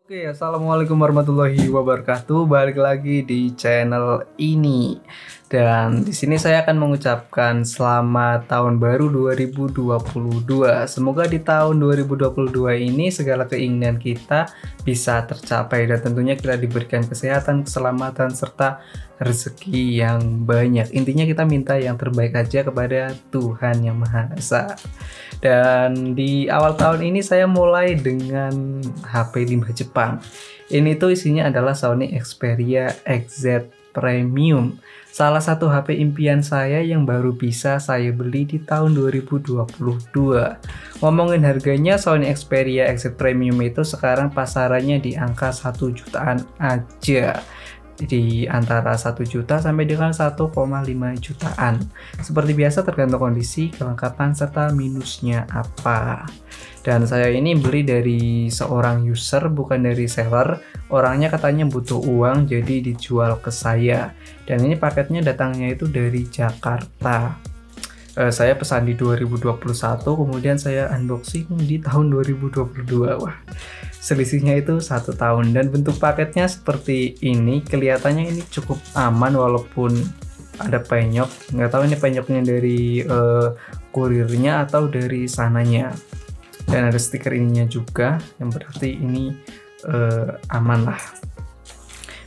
Oke, assalamualaikum warahmatullahi wabarakatuh. Balik lagi di channel ini. Dan di sini saya akan mengucapkan selamat tahun baru 2022. Semoga di tahun 2022 ini segala keinginan kita bisa tercapai dan tentunya kita diberikan kesehatan, keselamatan serta rezeki yang banyak. Intinya kita minta yang terbaik aja kepada Tuhan Yang Maha Esa. Dan di awal tahun ini saya mulai dengan HP limbah Jepang. Ini tuh isinya adalah Sony Xperia XZ Premium. Salah satu HP impian saya yang baru bisa saya beli di tahun 2022. Ngomongin harganya, Sony Xperia XZ Premium itu sekarang pasarannya di angka 1 jutaan aja, di antara 1 juta sampai dengan 1,5 jutaan. Seperti biasa tergantung kondisi, kelengkapan, serta minusnya apa. Dan saya ini beli dari seorang user, bukan dari seller. Orangnya katanya butuh uang, jadi dijual ke saya. Dan ini paketnya datangnya itu dari Jakarta. Saya pesan di 2021, kemudian saya unboxing di tahun 2022. Wah, selisihnya itu 1 tahun. Dan bentuk paketnya seperti ini. Kelihatannya ini cukup aman walaupun ada penyok. Nggak tahu ini penyoknya dari kurirnya atau dari sananya. Dan ada stiker ininya juga, yang berarti ini aman lah.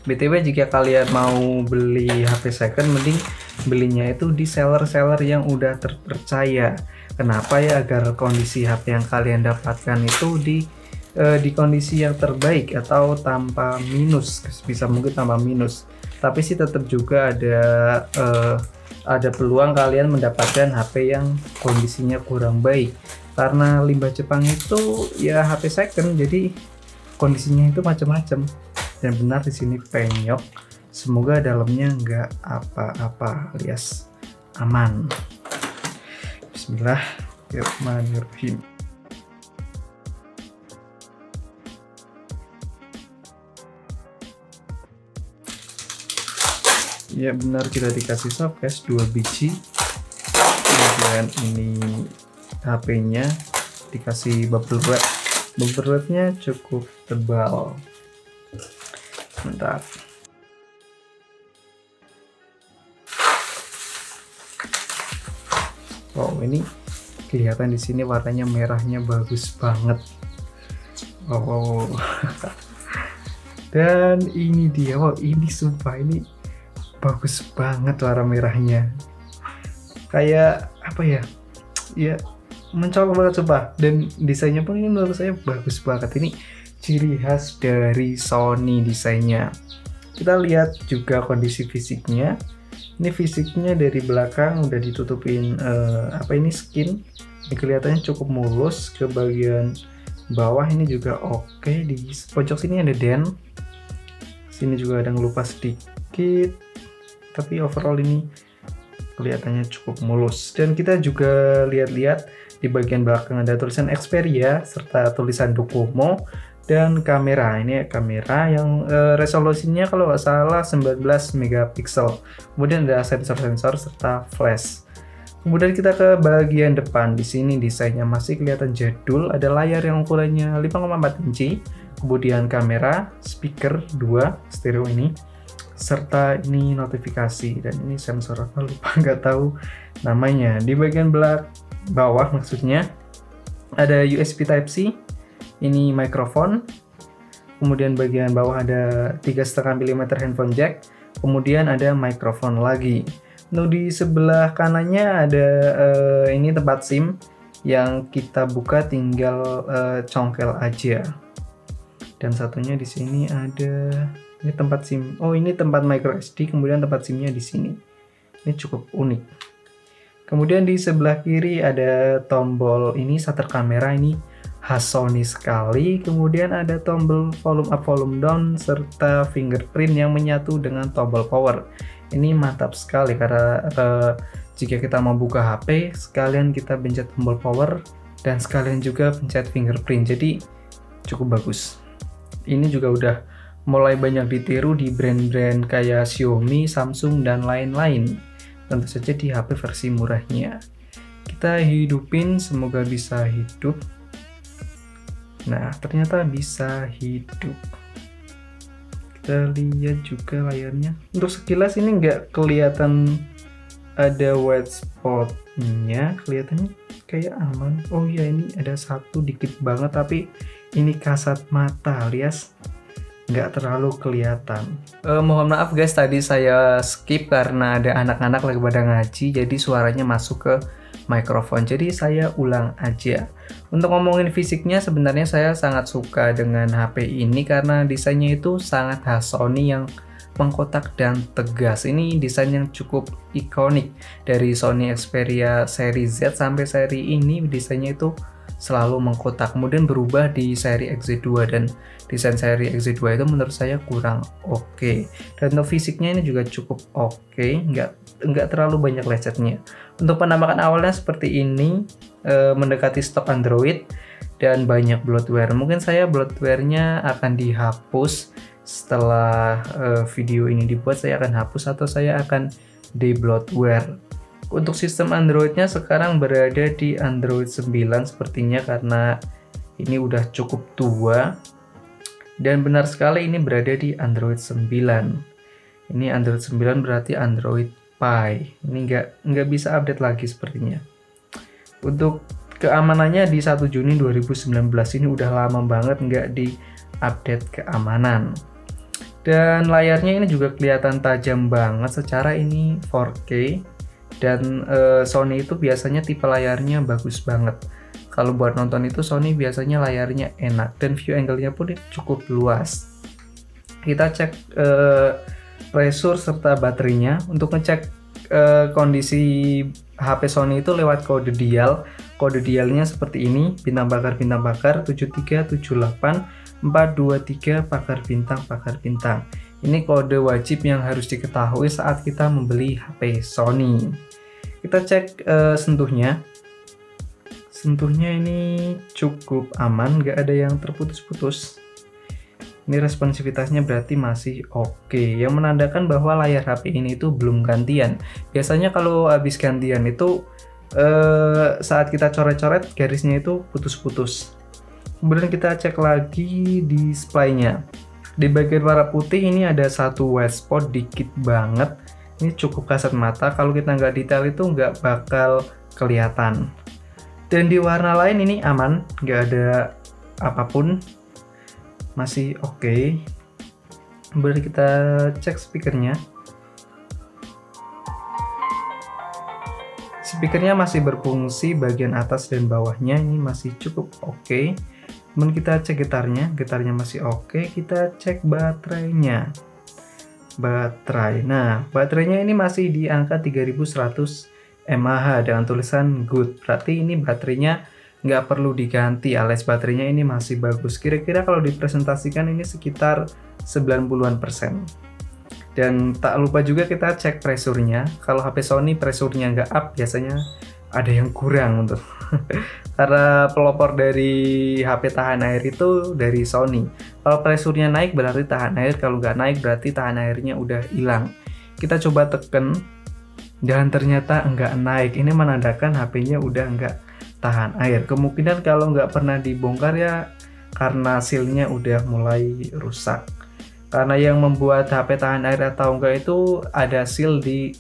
BTW, jika kalian mau beli HP second, mending belinya itu di seller-seller yang udah terpercaya. Kenapa ya? Agar kondisi HP yang kalian dapatkan itu di kondisi yang terbaik atau tanpa minus, bisa mungkin tanpa minus. Tapi sih tetap juga ada peluang kalian mendapatkan HP yang kondisinya kurang baik. Karena limbah Jepang itu ya HP second, jadi kondisinya itu macam-macam. Dan benar di sini penyok. Semoga dalamnya nggak apa-apa, alias aman. Bismillahirrahmanirrahim. Ya benar, kita dikasih softcase 2 biji. Kemudian ini HP-nya dikasih bubble wrap. Bubble wrap-nya cukup tebal. Bentar. Wow, ini kelihatan di sini warnanya merahnya bagus banget. Wow. Dan ini dia. Wow, ini sumpah ini bagus banget warna merahnya. Kayak apa ya? Ya, mencolok banget sumpah. Dan desainnya pun ini menurut saya bagus banget. Ini ciri khas dari Sony desainnya. Kita lihat juga kondisi fisiknya. Ini fisiknya dari belakang udah ditutupin skin. Ini kelihatannya cukup mulus. Ke bagian bawah ini juga oke. Di pojok sini ada dent. Sini juga ada ngelupas sedikit. Tapi overall ini kelihatannya cukup mulus. Dan kita juga lihat-lihat di bagian belakang ada tulisan Xperia serta tulisan Docomo. Dan kamera, ini kamera yang resolusinya kalau nggak salah 19 megapiksel. Kemudian ada sensor-sensor serta flash. Kemudian kita ke bagian depan. Di sini desainnya masih kelihatan jadul. Ada layar yang ukurannya 5,4 inci. Kemudian kamera, speaker 2 stereo ini, serta ini notifikasi. Dan ini sensor apa lupa, nggak tahu namanya. Di bagian bawah maksudnya ada USB Type-C. Ini mikrofon. Kemudian bagian bawah ada 3,5 mm handphone jack. Kemudian ada mikrofon lagi. Nah, di sebelah kanannya ada ini tempat SIM yang kita buka tinggal congkel aja. Dan satunya di sini ada ini tempat SIM. Oh, ini tempat micro SD, kemudian tempat SIM-nya di sini. Ini cukup unik. Kemudian di sebelah kiri ada tombol ini shutter kamera, ini khas Sony sekali. Kemudian ada tombol volume up, volume down, serta fingerprint yang menyatu dengan tombol power. Ini mantap sekali karena jika kita mau buka HP, sekalian kita pencet tombol power dan sekalian juga pencet fingerprint. Jadi cukup bagus. Ini juga udah mulai banyak ditiru di brand-brand kayak Xiaomi, Samsung, dan lain-lain. Tentu saja di HP versi murahnya. Kita hidupin, semoga bisa hidup. Nah, ternyata bisa hidup. Kita lihat juga layarnya. Untuk sekilas ini nggak kelihatan ada white spotnya, kelihatannya kayak aman. Oh iya, ini ada satu dikit banget, tapi ini kasat mata alias nggak terlalu kelihatan. Mohon maaf guys, tadi saya skip karena ada anak-anak lagi pada ngaji, jadi suaranya masuk ke mikrofon. Jadi saya ulang aja. Untuk ngomongin fisiknya, sebenarnya saya sangat suka dengan HP ini karena desainnya itu sangat khas Sony yang mengkotak dan tegas. Ini desain yang cukup ikonik dari Sony Xperia seri Z sampai seri ini, desainnya itu selalu mengkotak, kemudian berubah di seri XZ2, dan desain seri XZ2 itu menurut saya kurang oke. Dan untuk fisiknya ini juga cukup oke, nggak terlalu banyak lecetnya. Untuk penampakan awalnya seperti ini, mendekati stok Android dan banyak bloatware. Mungkin saya bloatware-nya akan dihapus setelah video ini dibuat. Saya akan hapus atau saya akan de-bloatware. Untuk sistem Android-nya sekarang berada di Android 9 sepertinya, karena ini udah cukup tua. Dan benar sekali ini berada di Android 9. Ini Android 9 berarti Android Pie. Ini nggak bisa update lagi sepertinya. Untuk keamanannya di 1 Juni 2019, ini udah lama banget nggak di update keamanan. Dan layarnya ini juga kelihatan tajam banget, secara ini 4K. Dan Sony itu biasanya tipe layarnya bagus banget. Kalau buat nonton itu Sony biasanya layarnya enak, dan view angle-nya pun cukup luas. Kita cek pressure serta baterainya. Untuk ngecek kondisi HP Sony itu lewat kode dial. Kode dialnya seperti ini: bintang bakar 7378 423 pakar bintang. Ini kode wajib yang harus diketahui saat kita membeli HP Sony. Kita cek sentuhnya. Sentuhnya ini cukup aman, nggak ada yang terputus-putus. Ini responsivitasnya berarti masih oke, yang menandakan bahwa layar HP ini itu belum gantian. Biasanya kalau habis gantian itu saat kita coret-coret garisnya itu putus-putus. Kemudian kita cek lagi displaynya. Di bagian warna putih ini ada satu white spot dikit banget. Ini cukup kasat mata, kalau kita nggak detail itu nggak bakal kelihatan. Dan di warna lain ini aman, nggak ada apapun, masih oke. Kemudian kita cek speakernya. Speakernya masih berfungsi, bagian atas dan bawahnya ini masih cukup oke. Kemudian kita cek gitarnya masih oke. Kita cek baterainya. Nah, baterainya ini masih di angka 3100 mAh dengan tulisan good. Berarti ini baterainya nggak perlu diganti, alias baterainya ini masih bagus. Kira-kira kalau dipresentasikan ini sekitar 90-an%. Dan tak lupa juga kita cek pressure-nya. Kalau HP Sony pressure-nya nggak up, biasanya ada yang kurang untuk karena pelopor dari HP tahan air itu dari Sony. Kalau pressure-nya naik berarti tahan air, kalau nggak naik berarti tahan airnya udah hilang. Kita coba tekan dan ternyata nggak naik. Ini menandakan HP-nya udah nggak tahan air. Kemungkinan kalau nggak pernah dibongkar ya karena seal-nya udah mulai rusak. Karena yang membuat HP tahan air atau enggak itu ada seal di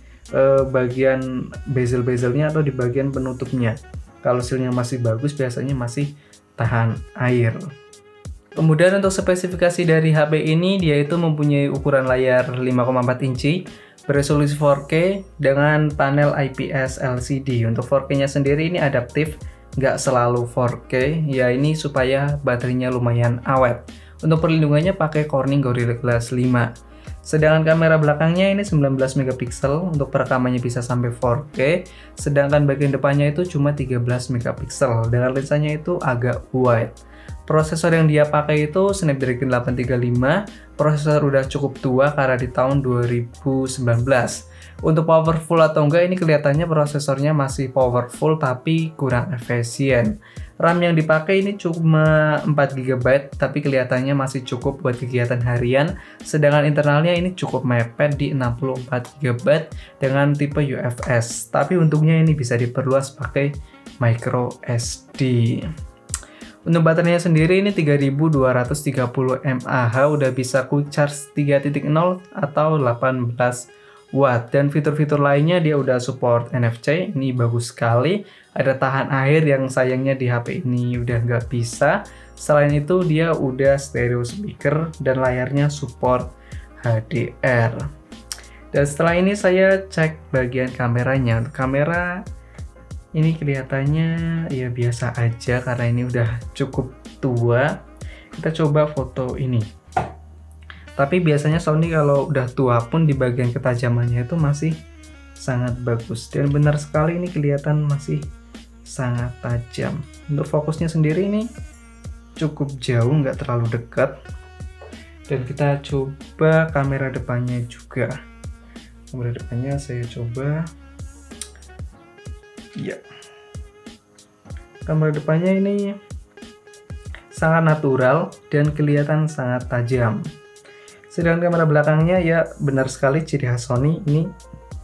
bagian bezel-bezelnya atau di bagian penutupnya. Kalau seal-nya masih bagus, biasanya masih tahan air. Kemudian untuk spesifikasi dari HP ini, dia itu mempunyai ukuran layar 5,4 inci, beresolusi 4K dengan panel IPS LCD. Untuk 4K-nya sendiri ini adaptif, nggak selalu 4K, ya ini supaya baterainya lumayan awet. Untuk perlindungannya pakai Corning Gorilla Glass 5. Sedangkan kamera belakangnya ini 19 megapiksel, untuk perekamannya bisa sampai 4K, sedangkan bagian depannya itu cuma 13 megapiksel, dengan lensanya itu agak wide. Prosesor yang dia pakai itu Snapdragon 835, prosesor udah cukup tua karena di tahun 2019. Untuk powerful atau enggak, ini kelihatannya prosesornya masih powerful tapi kurang efisien. RAM yang dipakai ini cuma 4 GB, tapi kelihatannya masih cukup buat kegiatan harian. Sedangkan internalnya ini cukup mepet di 64 GB dengan tipe UFS. Tapi untungnya ini bisa diperluas pakai micro SD. Untuk baterainya sendiri ini 3230 mAh, udah bisa quick charge 3.0 atau 18 watt. Dan fitur-fitur lainnya dia udah support NFC, ini bagus sekali. Ada tahan air yang sayangnya di HP ini udah nggak bisa. Selain itu dia udah stereo speaker dan layarnya support HDR. Dan setelah ini saya cek bagian kameranya. Untuk kamera ini kelihatannya ya biasa aja karena ini udah cukup tua. Kita coba foto ini. Tapi biasanya Sony kalau udah tua pun di bagian ketajamannya itu masih sangat bagus. Dan benar sekali ini kelihatan masih sangat tajam. Untuk fokusnya sendiri ini cukup jauh, nggak terlalu dekat. Dan kita coba kamera depannya juga. Kamera depannya saya coba. Ya, kamera depannya ini sangat natural dan kelihatan sangat tajam. Sedangkan kamera belakangnya ya benar sekali ciri khas Sony, ini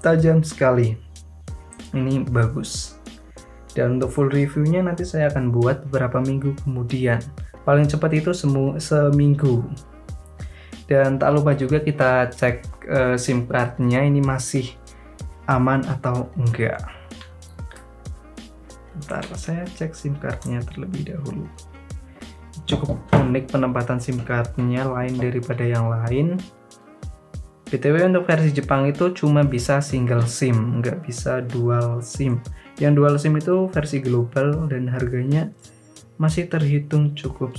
tajam sekali. Ini bagus. Dan untuk full reviewnya nanti saya akan buat beberapa minggu kemudian. Paling cepat itu seminggu. Dan tak lupa juga kita cek SIM cardnya ini masih aman atau enggak. Bentar, saya cek SIM cardnya terlebih dahulu. Cukup unik penempatan SIM cardnya, lain daripada yang lain. BTW untuk versi Jepang itu cuma bisa single SIM, nggak bisa dual SIM. Yang dual SIM itu versi global dan harganya masih terhitung cukup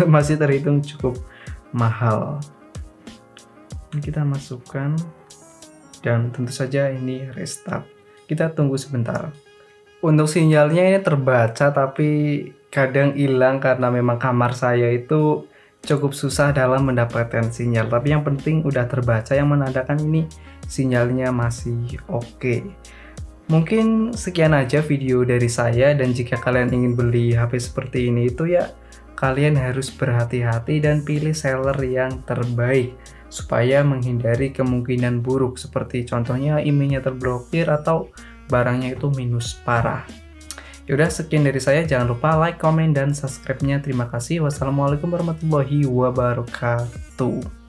masih terhitung cukup mahal. Ini kita masukkan dan tentu saja ini restart. Kita tunggu sebentar. Untuk sinyalnya ini terbaca tapi kadang hilang karena memang kamar saya itu cukup susah dalam mendapatkan sinyal. Tapi yang penting udah terbaca, yang menandakan ini sinyalnya masih oke. Mungkin sekian aja video dari saya, dan jika kalian ingin beli HP seperti ini itu ya kalian harus berhati-hati dan pilih seller yang terbaik supaya menghindari kemungkinan buruk seperti contohnya emailnya terblokir atau barangnya itu minus parah. Yaudah, sekian dari saya. Jangan lupa like, komen, dan subscribe-nya. Terima kasih. Wassalamualaikum warahmatullahi wabarakatuh.